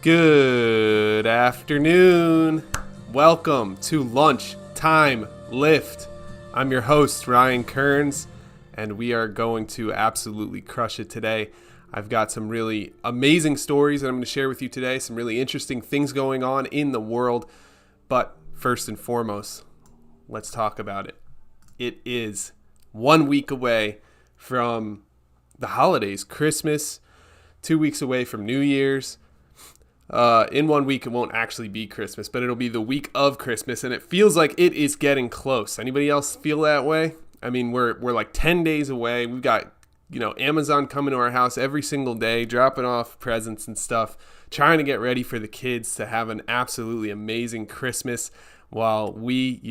Good afternoon. Welcome to Lunchtime Lift. I'm your host, Ryan Kearns, and we are going to absolutely crush it today. I've got some really amazing stories that I'm going to share with you today, some really interesting things going on in the world. But first and foremost, let's talk about it. It is 1 week away from the holidays, Christmas, 2 weeks away from New Year's. In 1 week, it won't actually be Christmas, but it'll be the week of Christmas, and it feels like it is getting close. Anybody else feel that way? I mean, we're like 10 days away. We've got, Amazon coming to our house every single day, dropping off presents and stuff, trying to get ready for the kids to have an absolutely amazing Christmas while we,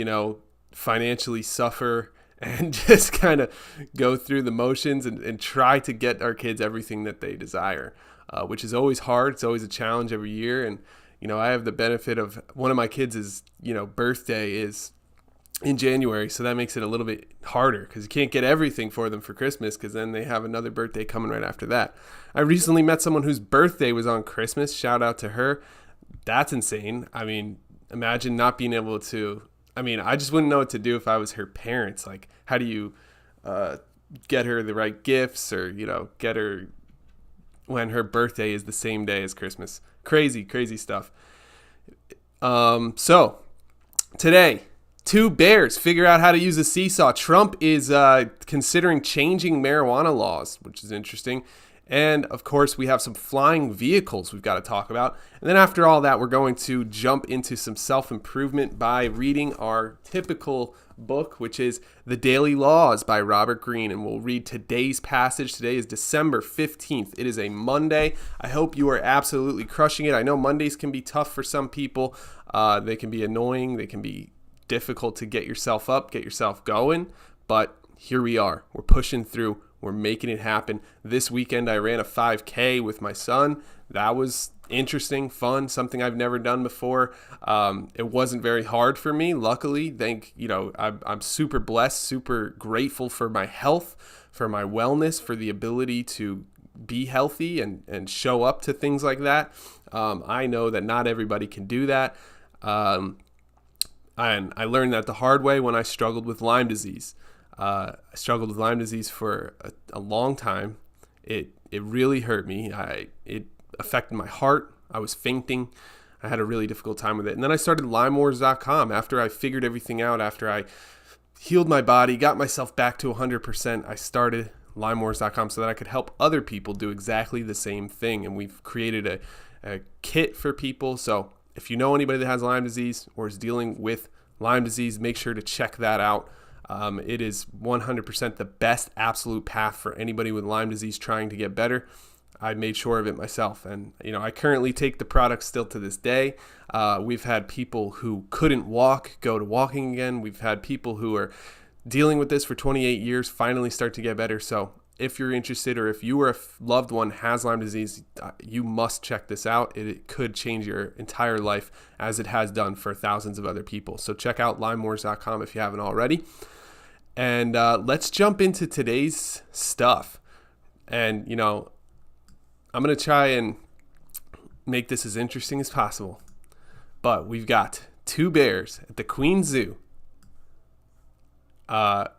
financially suffer and just kind of go through the motions and try to get our kids everything that they desire. Which is always hard. It's always a challenge every year. And, I have the benefit of one of my kids' birthday is in January. So that makes it a little bit harder because you can't get everything for them for Christmas because then they have another birthday coming right after that. I recently met someone whose birthday was on Christmas. Shout out to her. That's insane. I mean, imagine not being able to, I just wouldn't know what to do if I was her parents. Like, how do you get her the right gifts or, get her when her birthday is the same day as Christmas. Crazy stuff. So today, two bears figure out how to use a seesaw. Trump is considering changing marijuana laws, which is interesting. And of course, we have some flying vehicles we've got to talk about. And then after all that, we're going to jump into some self-improvement by reading our typical book, which is The Daily Laws by Robert Greene. And we'll read today's passage. Today is December 15th. It is a Monday. I hope you are absolutely crushing it. I know Mondays can be tough for some people. They can be annoying. They can be difficult to get yourself up, get yourself going. But here we are. We're pushing through. We're making it happen. This weekend, I ran a 5K with my son. That was interesting, fun, something I've never done before. It wasn't very hard for me. Luckily, I'm super blessed, super grateful for my health, for my wellness, for the ability to be healthy and show up to things like that. I know that not everybody can do that. And I learned that the hard way when I struggled with Lyme disease. I struggled with Lyme disease for a long time. It really hurt me. It affected my heart. I was fainting. I had a really difficult time with it. And then I started limewars.com after I figured everything out, after I healed my body, got myself back to 100%. I started limewars.com so that I could help other people do exactly the same thing. And we've created a kit for people. So if you know anybody that has Lyme disease or is dealing with Lyme disease, make sure to check that out. It is 100% the best absolute path for anybody with Lyme disease trying to get better. I made sure of it myself. And, I currently take the product still to this day. We've had people who couldn't walk go to walking again. We've had people who are dealing with this for 28 years finally start to get better. So if you're interested or if you or a loved one has Lyme disease, you must check this out. It could change your entire life as it has done for thousands of other people. So check out limewars.com if you haven't already. And let's jump into today's stuff. And, I'm going to try and make this as interesting as possible. But we've got two bears at the Queen Zoo.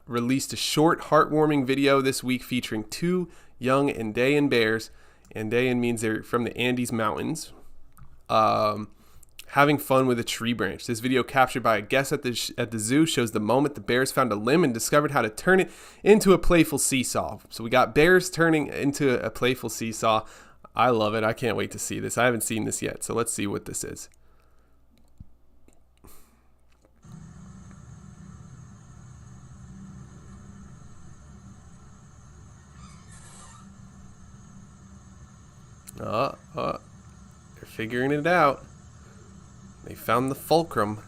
Released a short, heartwarming video this week featuring two young Andean bears. Andean means they're from the Andes Mountains. Having fun with a tree branch. This video captured by a guest at the zoo shows the moment the bears found a limb and discovered how to turn it into a playful seesaw. So we got bears turning into a playful seesaw. I love it. I can't wait to see this. I haven't seen this yet, so let's see what this is. They're figuring it out. They found the fulcrum.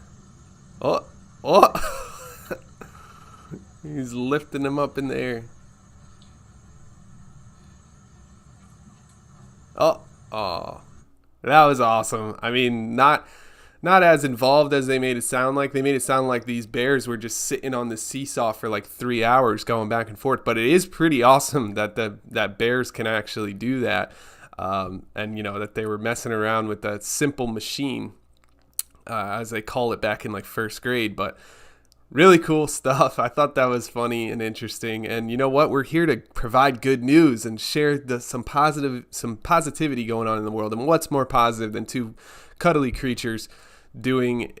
Oh! He's lifting him up in the air. Oh, that was awesome. I mean, not as involved as they made it sound like. They made it sound like these bears were just sitting on the seesaw for like 3 hours going back and forth. But it is pretty awesome that bears can actually do that. and that they were messing around with that simple machine, as they call it back in like first grade. But really cool stuff. I thought that was funny and interesting. And you know what? We're here to provide good news and share some positivity going on in the world. And what's more positive than two cuddly creatures doing,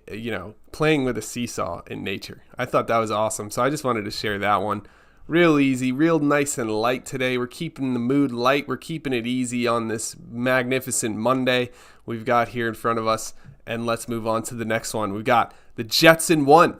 playing with a seesaw in nature? I thought that was awesome. So I just wanted to share that one. Real easy, real nice and light today. We're keeping the mood light. We're keeping it easy on this magnificent Monday we've got here in front of us. And let's move on to the next one. We've got the Jetson 1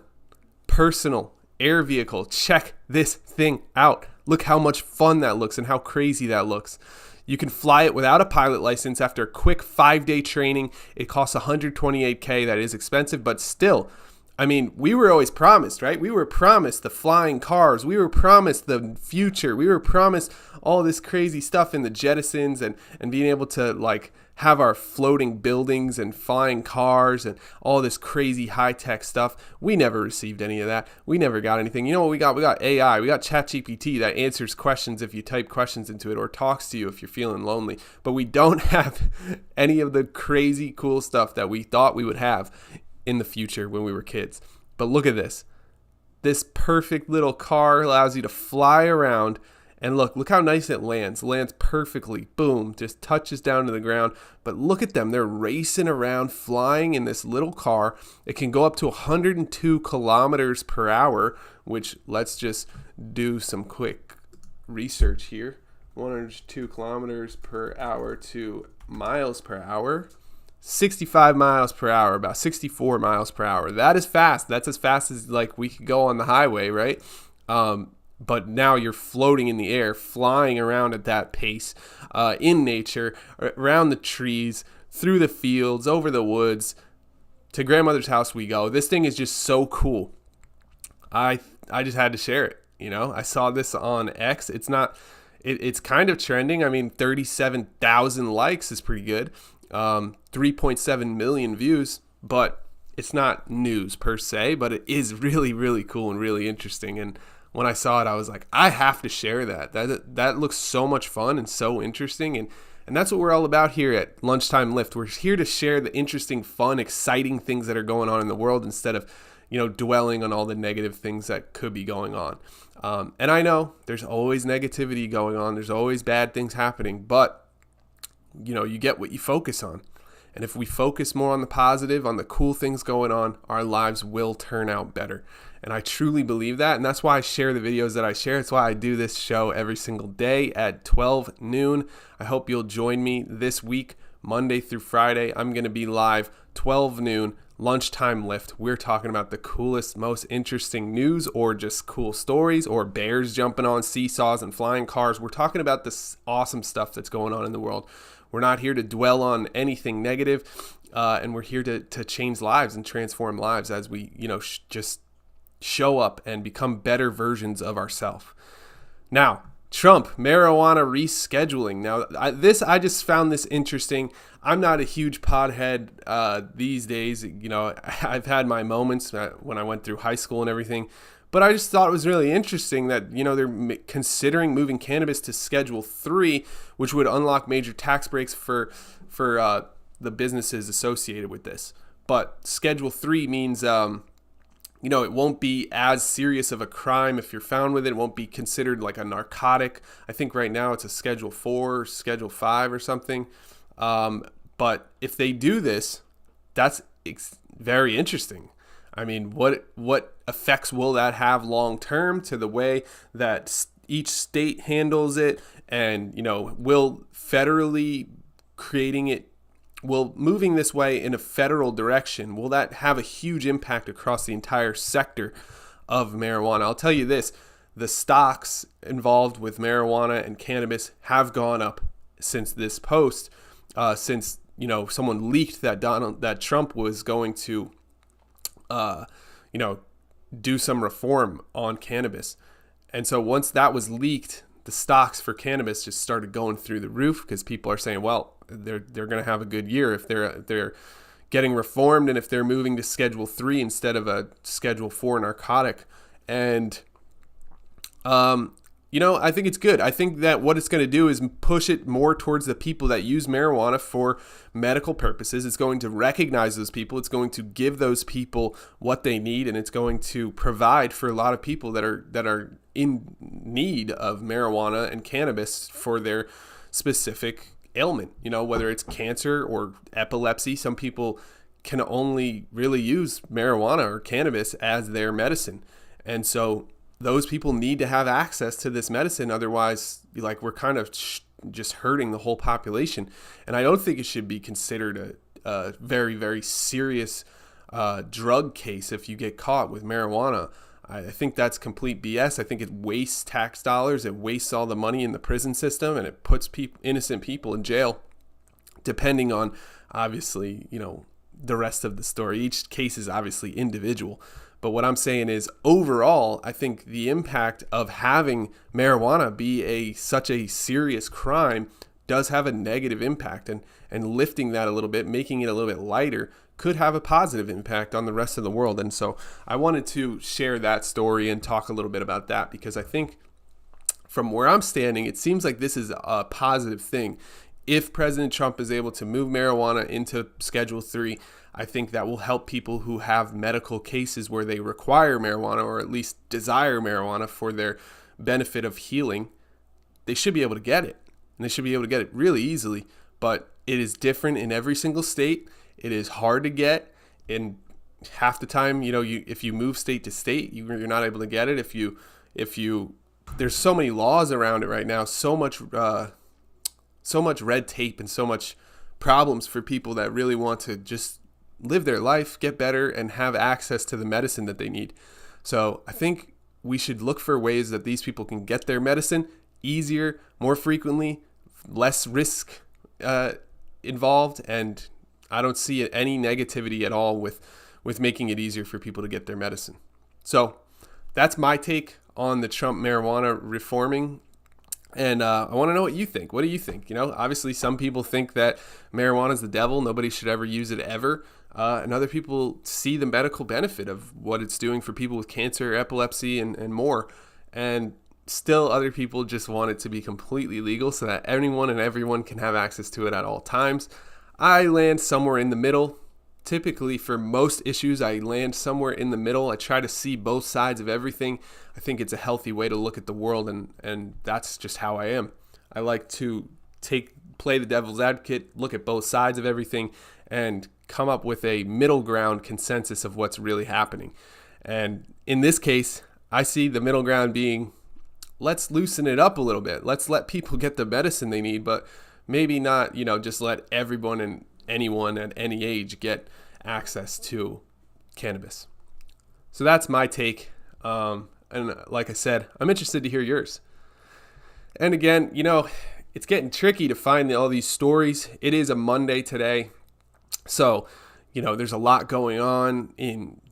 personal air vehicle. Check this thing out. Look how much fun that looks and how crazy that looks. You can fly it without a pilot license after a quick 5-day training. It costs $128K. That is expensive, but still, we were always promised, right? We were promised the flying cars. We were promised the future. We were promised all this crazy stuff in the Jetsons and being able to have our floating buildings and flying cars and all this crazy high-tech stuff. We never received any of that. We never got anything. You know what we got? We got AI. We got ChatGPT that answers questions if you type questions into it, or talks to you if you're feeling lonely. But we don't have any of the crazy cool stuff that we thought we would have in the future when we were kids. But look at this. This perfect little car allows you to fly around, and look how nice it lands. Lands perfectly. Boom, just touches down to the ground. But look at them. They're racing around, flying in this little car. It can go up to 102 kilometers per hour, which, let's just do some quick research here. 102 kilometers per hour to miles per hour. 65 miles per hour, about 64 miles per hour. That is fast. That's as fast as we could go on the highway, right? But now you're floating in the air, flying around at that pace, in nature, around the trees, through the fields, over the woods. To grandmother's house we go. This thing is just so cool. I just had to share it. I saw this on X. It's kind of trending. 37,000 likes is pretty good. 3.7 million views, but it's not news per se, but it is really, really cool and really interesting. And when I saw it, I was like, I have to share that. That looks so much fun and so interesting. And that's what we're all about here at Lunchtime Lift. We're here to share the interesting, fun, exciting things that are going on in the world instead of, dwelling on all the negative things that could be going on. And I know there's always negativity going on. There's always bad things happening, but you get what you focus on. And if we focus more on the positive, on the cool things going on, our lives will turn out better. And I truly believe that. And that's why I share the videos that I share. It's why I do this show every single day at 12 noon. I hope you'll join me this week, Monday through Friday. I'm going to be live 12 noon, Lunchtime Lift. We're talking about the coolest, most interesting news, or just cool stories, or bears jumping on seesaws and flying cars. We're talking about this awesome stuff that's going on in the world. We're not here to dwell on anything negative, and we're here to change lives and transform lives as we, just show up and become better versions of ourselves. Now, Trump, marijuana rescheduling. Now, I just found this interesting. I'm not a huge pothead these days. I've had my moments when I went through high school and everything. But I just thought it was really interesting that, they're considering moving cannabis to Schedule 3, which would unlock major tax breaks for the businesses associated with this. But Schedule 3 means, it won't be as serious of a crime if you're found with it. It won't be considered like a narcotic. I think right now it's a Schedule 4 or Schedule 5 or something. But if they do this, that's very interesting. What effects will that have long term to the way that each state handles it? And, will federally creating it, moving this way in a federal direction, will that have a huge impact across the entire sector of marijuana? I'll tell you this, the stocks involved with marijuana and cannabis have gone up since this post, since, someone leaked that Trump was going to do some reform on cannabis. And so once that was leaked, the stocks for cannabis just started going through the roof because people are saying, well, they're going to have a good year if they're getting reformed and if they're moving to Schedule 3 instead of a Schedule 4 narcotic. And I think it's good. I think that what it's going to do is push it more towards the people that use marijuana for medical purposes. It's going to recognize those people. It's going to give those people what they need, and it's going to provide for a lot of people that are in need of marijuana and cannabis for their specific ailment. Whether it's cancer or epilepsy, some people can only really use marijuana or cannabis as their medicine, and so those people need to have access to this medicine. Otherwise, we're kind of just hurting the whole population. And I don't think it should be considered a very, very serious drug case if you get caught with marijuana. I think that's complete BS. I think it wastes tax dollars. It wastes all the money in the prison system, and it puts innocent people in jail, depending on, obviously, the rest of the story. Each case is obviously individual. But what I'm saying is, overall, I think the impact of having marijuana be such a serious crime does have a negative impact, and lifting that a little bit, making it a little bit lighter, could have a positive impact on the rest of the world. And so I wanted to share that story and talk a little bit about that, because I think from where I'm standing, it seems like this is a positive thing. If President Trump is able to move marijuana into Schedule 3, I think that will help people who have medical cases where they require marijuana, or at least desire marijuana for their benefit of healing. They should be able to get it, and they should be able to get it really easily. But it is different in every single state. It is hard to get, and half the time, if you move state to state, you're not able to get it. If you, there's so many laws around it right now, so much red tape, and so much problems for people that really want to just live their life, get better, and have access to the medicine that they need. So I think we should look for ways that these people can get their medicine easier, more frequently, less risk involved, and I don't see any negativity at all with making it easier for people to get their medicine. So that's my take on the Trump marijuana reforming. And I want to know what you think. What do you think? Obviously some people think that marijuana is the devil. Nobody should ever use it ever. And other people see the medical benefit of what it's doing for people with cancer, epilepsy, and more. And still other people just want it to be completely legal so that anyone and everyone can have access to it at all times. I land somewhere in the middle. Typically, for most issues, I land somewhere in the middle. I try to see both sides of everything. I think it's a healthy way to look at the world, and that's just how I am. I like to play the devil's advocate, look at both sides of everything, and come up with a middle ground consensus of what's really happening. And in this case, I see the middle ground being, let's loosen it up a little bit. Let's let people get the medicine they need, but maybe not, just let everyone and anyone at any age get access to cannabis. So that's my take. And like I said, I'm interested to hear yours. And again, it's getting tricky to find all these stories. It is a Monday today. So, there's a lot going on.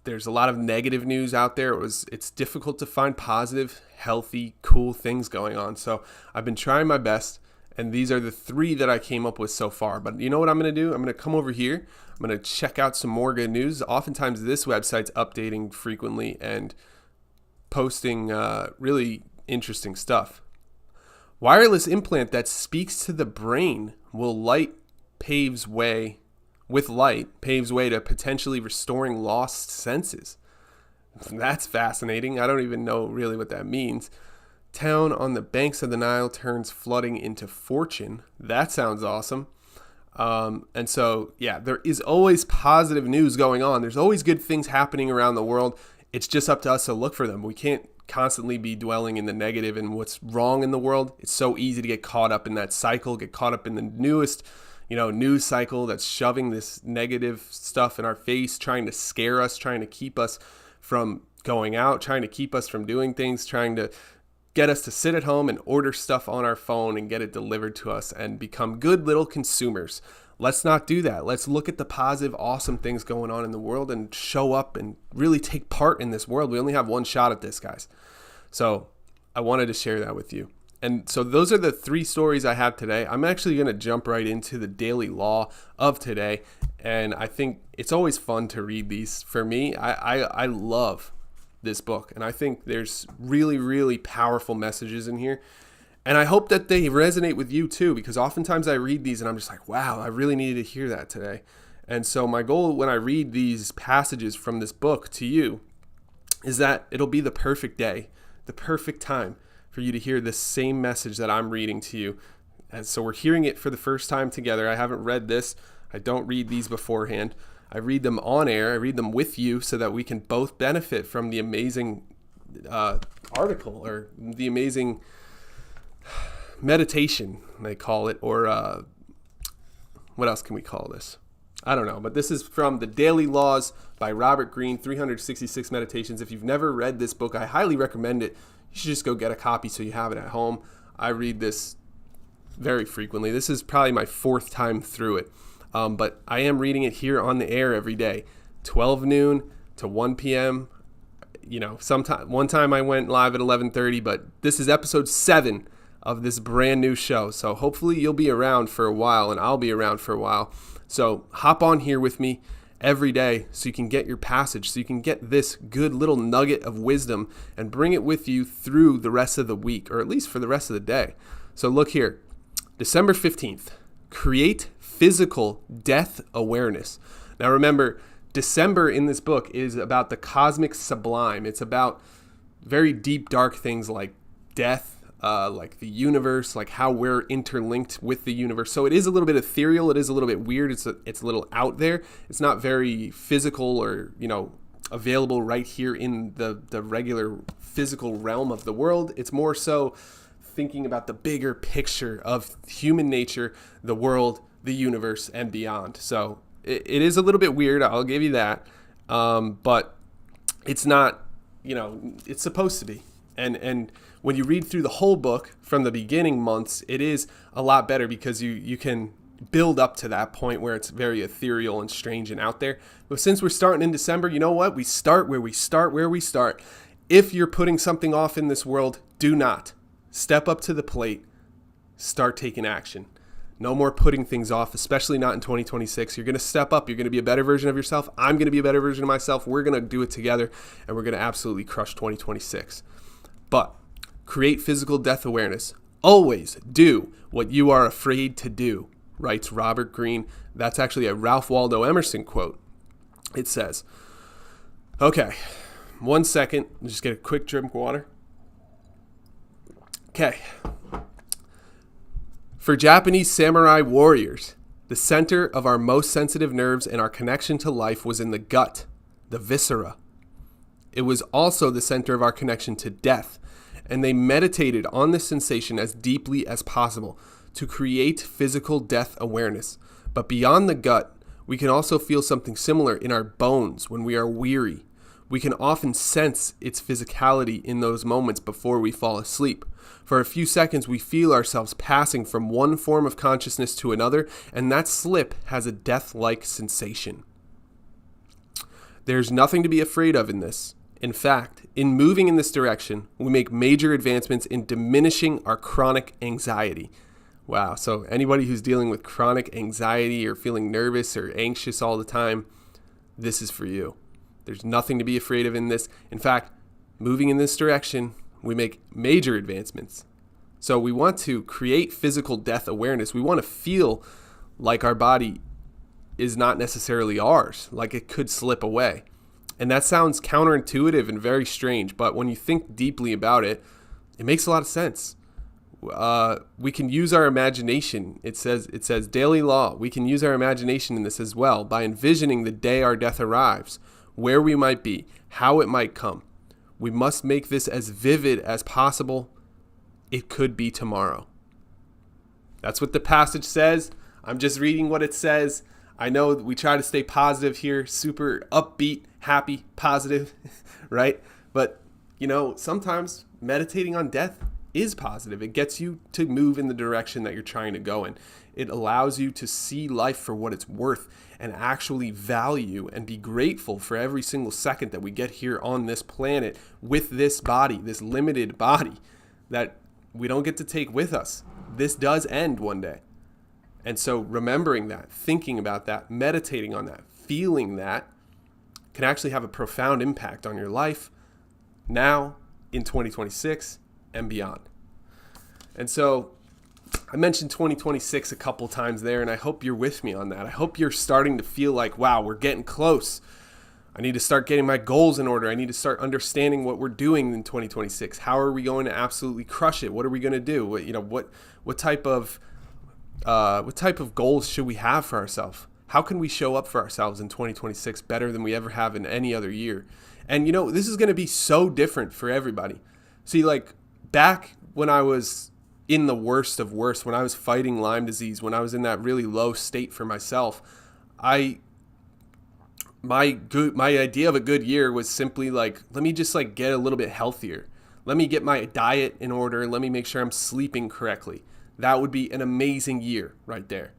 There's a lot of negative news out there. It's difficult to find positive, healthy, cool things going on. So I've been trying my best. And these are the 3 that I came up with so far. But you know what I'm going to do? I'm going to come over here. I'm going to check out some more good news. Oftentimes this website's updating frequently and posting really interesting stuff. Wireless implant that speaks to the brain paves way to potentially restoring lost senses. That's fascinating. I don't even know really what that means. Town on the banks of the Nile turns flooding into fortune. That sounds awesome. And so, yeah, there is always positive news going on. There's always good things happening around the world. It's just up to us to look for them. We can't constantly be dwelling in the negative and what's wrong in the world. It's so easy to get caught up in that cycle, get caught up in the newest, news cycle that's shoving this negative stuff in our face, trying to scare us, trying to keep us from going out, trying to keep us from doing things, trying to get us to sit at home and order stuff on our phone and get it delivered to us and become good little consumers. Let's not do that. Let's look at the positive, awesome things going on in the world and show up and really take part in this world. We only have one shot at this, guys. So I wanted to share that with you. And so those are the 3 stories I have today. I'm actually going to jump right into the daily law of today. And I think it's always fun to read these. For me, I love this book. And I think there's really, really powerful messages in here. And I hope that they resonate with you too, because oftentimes I read these and I'm just like, wow, I really needed to hear that today. And so my goal when I read these passages from this book to you is that it'll be the perfect day, the perfect time for you to hear this same message that I'm reading to you. And so we're hearing it for the first time together. I haven't read this. I don't read these beforehand. I read them on air. I read them with you so that we can both benefit from the amazing article, or the amazing meditation, they call it, or what else can we call this? I don't know, but this is from The Daily Laws by Robert Greene, 366 Meditations. If you've never read this book, I highly recommend it. You should just go get a copy so you have it at home. I read this very frequently. This is probably my fourth time through it. But I am reading it here on the air every day, 12 noon to 1 p.m. One time I went live at 11:30, but this is episode 7 of this brand new show. So hopefully you'll be around for a while, and I'll be around for a while. So hop on here with me every day so you can get your passage, so you can get this good little nugget of wisdom and bring it with you through the rest of the week, or at least for the rest of the day. So look here, December 15th, create physical death awareness. Now remember, December in this book is about the cosmic sublime. It's about very deep, dark things like death, like the universe, like how we're interlinked with the universe. So it is a little bit ethereal. It is a little bit weird. It's a little out there. It's not very physical or, available right here in the regular physical realm of the world. It's more so thinking about the bigger picture of human nature, the world, the universe, and beyond. So it is a little bit weird. I'll give you that. But it's not, it's supposed to be. And when you read through the whole book from the beginning months, it is a lot better because you can build up to that point where it's very ethereal and strange and out there. But since we're starting in December, you know what? We start where we start. If you're putting something off in this world, do not. Step up to the plate. Start taking action. No more putting things off, especially not in 2026. You're going to step up. You're going to be a better version of yourself. I'm going to be a better version of myself. We're going to do it together, and we're going to absolutely crush 2026. But create physical death awareness. Always do what you are afraid to do, writes Robert Greene. That's actually a Ralph Waldo Emerson quote. It says, okay, 1 second. Just get a quick drink of water. Okay. For Japanese samurai warriors, the center of our most sensitive nerves and our connection to life was in the gut, the viscera. It was also the center of our connection to death, and they meditated on this sensation as deeply as possible to create physical death awareness. But beyond the gut, we can also feel something similar in our bones when we are weary. We can often sense its physicality in those moments before we fall asleep. For a few seconds, we feel ourselves passing from one form of consciousness to another, and that slip has a death-like sensation. There's nothing to be afraid of in this. In fact, in moving in this direction, we make major advancements in diminishing our chronic anxiety. Wow, so anybody who's dealing with chronic anxiety or feeling nervous or anxious all the time, this is for you. There's nothing to be afraid of in this. In fact, moving in this direction, we make major advancements. So we want to create physical death awareness. We want to feel like our body is not necessarily ours, like it could slip away. And that sounds counterintuitive and very strange, but when you think deeply about it, it makes a lot of sense. We can use our imagination. It says daily law. We can use our imagination in this as well by envisioning the day our death arrives, where we might be, how it might come. We must make this as vivid as possible. It could be tomorrow. That's what the passage says. I'm just reading what it says. I know we try to stay positive here, super upbeat, happy, positive, right? But, sometimes meditating on death is positive. It gets you to move in the direction that you're trying to go in. It allows you to see life for what it's worth and actually value and be grateful for every single second that we get here on this planet with this body, this limited body that we don't get to take with us. This does end one day. And so remembering that, thinking about that, meditating on that, feeling that can actually have a profound impact on your life, now, in 2026, and beyond. And so I mentioned 2026 a couple times there, and I hope you're with me on that. I hope you're starting to feel like, wow, we're getting close. I need to start getting my goals in order. I need to start understanding what we're doing in 2026. How are we going to absolutely crush it? What are we going to do? What type of goals should we have for ourselves? How can we show up for ourselves in 2026 better than we ever have in any other year? And this is going to be so different for everybody. See, like back when I was in the worst of worst, when I was fighting Lyme disease, when I was in that really low state for myself, my idea of a good year was simply like, let me just like get a little bit healthier. Let me get my diet in order. Let me make sure I'm sleeping correctly. That would be an amazing year right there.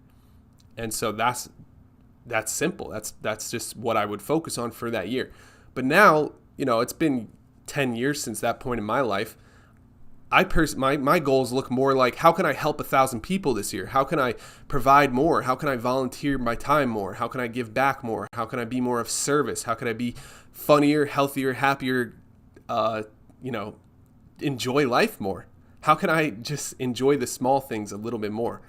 And so that's simple. That's just what I would focus on for that year. But now, it's been 10 years since that point in my life. My goals look more like, how can I help 1,000 people this year? How can I provide more? How can I volunteer my time more? How can I give back more? How can I be more of service? How can I be funnier, healthier, happier, enjoy life more? How can I just enjoy the small things a little bit more?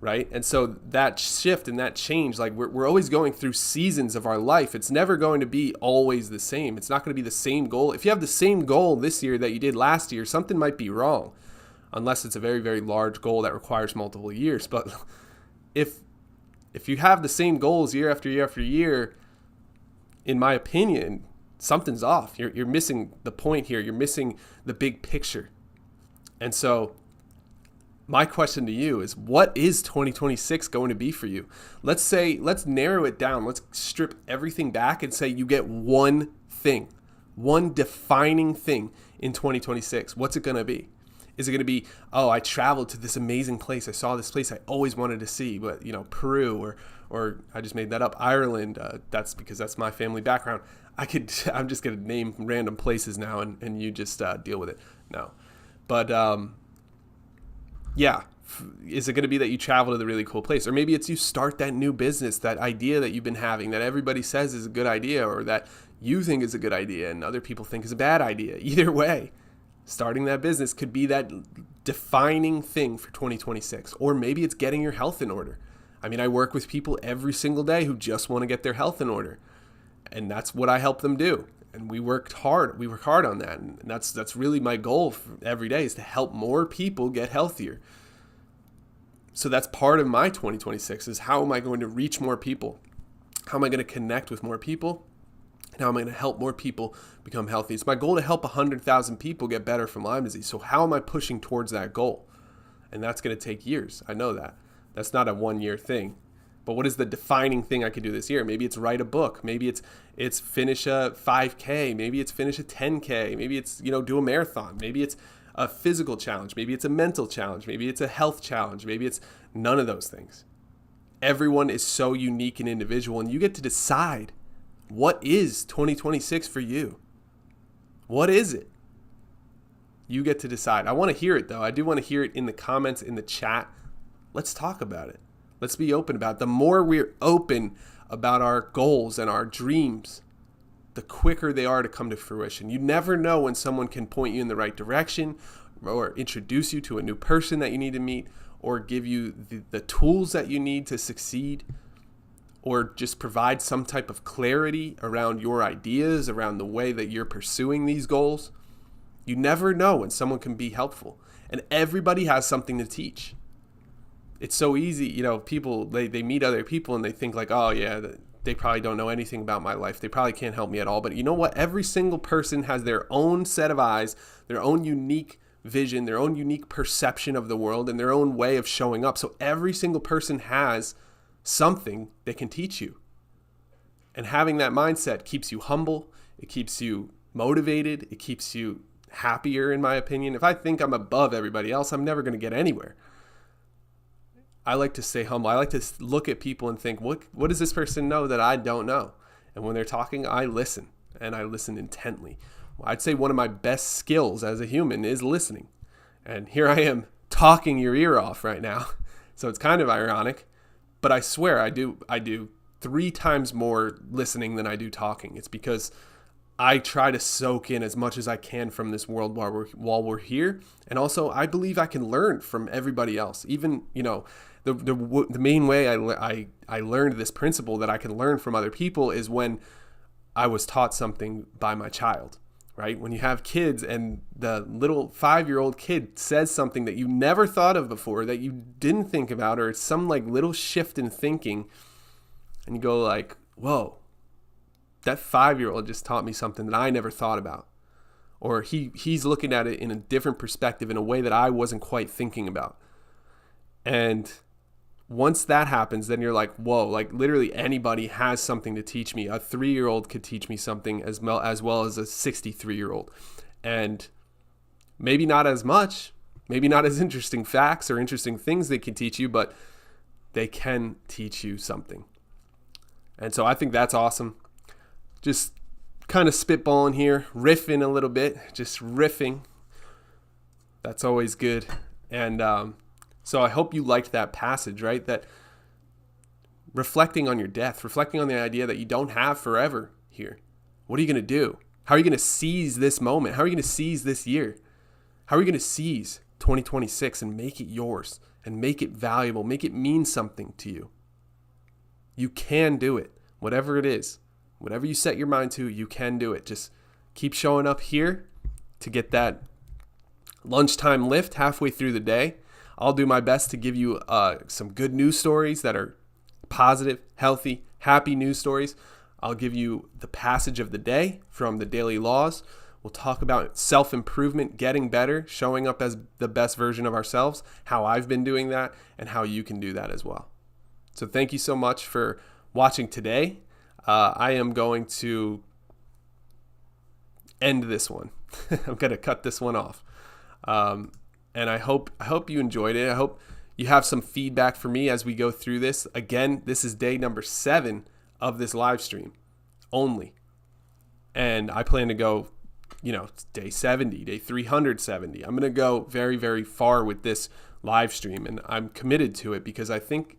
Right? And so that shift and that change, like we're always going through seasons of our life. It's never going to be always the same. It's not going to be the same goal. If you have the same goal this year that you did last year, something might be wrong, unless it's a very, very large goal that requires multiple years. But if you have the same goals year after year after year, in my opinion, something's off. You're missing the point here. You're missing the big picture. And so my question to you is, what is 2026 going to be for you? Let's narrow it down. Let's strip everything back and say you get one thing, one defining thing in 2026. What's it going to be? Is it going to be, I traveled to this amazing place. I saw this place I always wanted to see, but Peru or I just made that up, Ireland. That's because that's my family background. I'm just going to name random places now and you just deal with it. No. But yeah, is it going to be that you travel to the really cool place? Or maybe it's you start that new business, that idea that you've been having that everybody says is a good idea or that you think is a good idea and other people think is a bad idea. Either way, starting that business could be that defining thing for 2026. Or maybe it's getting your health in order. I mean, I work with people every single day who just want to get their health in order. And that's what I help them do. And we work hard on that. And that's really my goal for every day, is to help more people get healthier. So that's part of my 2026 is, how am I going to reach more people? How am I going to connect with more people? And how am I going to help more people become healthy? It's my goal to help 100,000 people get better from Lyme disease. So how am I pushing towards that goal? And that's going to take years. I know that. That's not a 1-year thing. But what is the defining thing I could do this year? Maybe it's write a book. Maybe it's finish a 5K. Maybe it's finish a 10K. Maybe it's, do a marathon. Maybe it's a physical challenge. Maybe it's a mental challenge. Maybe it's a health challenge. Maybe it's none of those things. Everyone is so unique and individual, and you get to decide, what is 2026 for you? What is it? You get to decide. I want to hear it, though. I do want to hear it in the comments, in the chat. Let's talk about it. Let's be open about it. The more we're open about our goals and our dreams, the quicker they are to come to fruition. You never know when someone can point you in the right direction or introduce you to a new person that you need to meet or give you the tools that you need to succeed or just provide some type of clarity around your ideas, around the way that you're pursuing these goals. You never know when someone can be helpful. And everybody has something to teach. It's so easy, people, they meet other people and they think like, oh yeah, they probably don't know anything about my life. They probably can't help me at all. But you know what? Every single person has their own set of eyes, their own unique vision, their own unique perception of the world, and their own way of showing up. So every single person has something they can teach you. And having that mindset keeps you humble. It keeps you motivated. It keeps you happier, in my opinion. If I think I'm above everybody else, I'm never going to get anywhere. I like to stay humble. I like to look at people and think, what does this person know that I don't know? And when they're talking, I listen, and I listen intently. I'd say one of my best skills as a human is listening. And here I am talking your ear off right now. So it's kind of ironic, but I swear I do 3 times more listening than I do talking. It's because I try to soak in as much as I can from this world while we're here. And also, I believe I can learn from everybody else. Even, the main way I learned this principle that I can learn from other people is when I was taught something by my child, right? When you have kids and the little 5-year-old kid says something that you never thought of before, that you didn't think about, or it's some like little shift in thinking, and you go like, whoa, that 5-year-old just taught me something that I never thought about. Or he's looking at it in a different perspective, in a way that I wasn't quite thinking about. And once that happens, then you're like, whoa, like literally anybody has something to teach me. A 3-year-old could teach me something as well as a 63-year-old. And maybe not as much, maybe not as interesting facts or interesting things they can teach you, but they can teach you something. And so I think that's awesome. Just kind of spitballing here, riffing a little bit, just riffing. That's always good. And so I hope you liked that passage, right? That reflecting on your death, reflecting on the idea that you don't have forever here. What are you going to do? How are you going to seize this moment? How are you going to seize this year? How are you going to seize 2026 and make it yours and make it valuable, make it mean something to you? You can do it, whatever it is. Whatever you set your mind to, you can do it. Just keep showing up here to get that lunchtime lift halfway through the day. I'll do my best to give you some good news stories that are positive, healthy, happy news stories. I'll give you the passage of the day from the Daily Laws. We'll talk about self-improvement, getting better, showing up as the best version of ourselves, how I've been doing that, and how you can do that as well. So thank you so much for watching today. I am going to end this one. I'm going to cut this one off. And I hope you enjoyed it. I hope you have some feedback for me as we go through this. Again, this is day number 7 of this live stream only. And I plan to go, day 70, day 370. I'm going to go very, very far with this live stream. And I'm committed to it because I think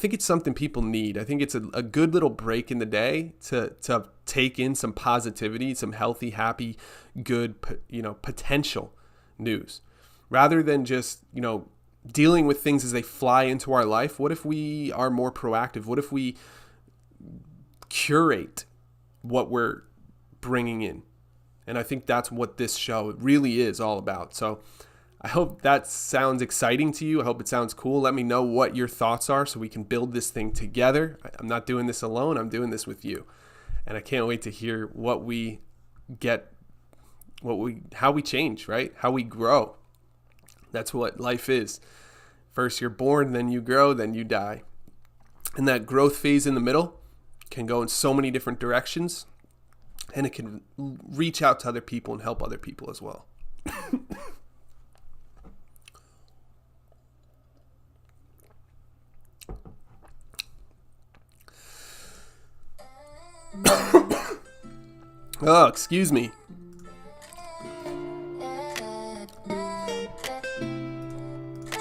it's something people need. I think it's a good little break in the day to take in some positivity, some healthy, happy, good, potential news. Rather than just, dealing with things as they fly into our life, what if we are more proactive? What if we curate what we're bringing in? And I think that's what this show really is all about. So I hope that sounds exciting to you. I hope it sounds cool. Let me know what your thoughts are so we can build this thing together. I'm not doing this alone. I'm doing this with you. And I can't wait to hear what we get, how we change, right? How we grow. That's what life is. First you're born, then you grow, then you die. And that growth phase in the middle can go in so many different directions, and it can reach out to other people and help other people as well. Oh, excuse me.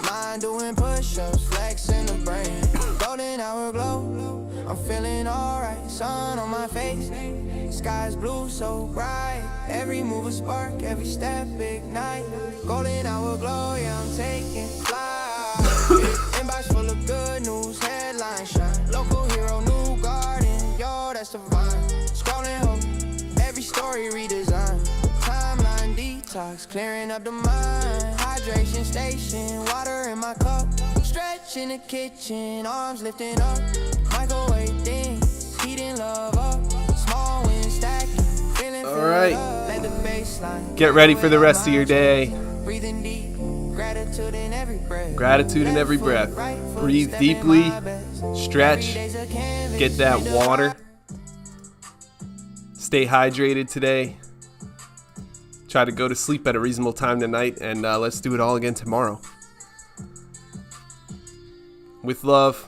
Mind doing push-ups, flexing the brain. Golden hour glow, I'm feeling alright. Sun on my face, sky's blue so bright. Every move a spark, every step ignite. Golden hour glow, yeah, I'm taking flight. Inbox full of good news, headline shine. Local hero, new garden, yo, that's the vibe. Scrolling home, every story redesigned. Timeline detox, clearing up the mind. Hydration station, water in my cup. Stretch in the kitchen, arms lifting up. Microwave things, heating love up. Small wind stacking, feeling all right. Let the baseline get ready for the rest of your day. Breathing deep, gratitude in every breath. Gratitude in every breath. Breathe deeply, stretch, get that water. Stay hydrated today. Try to go to sleep at a reasonable time tonight, and let's do it all again tomorrow. With love.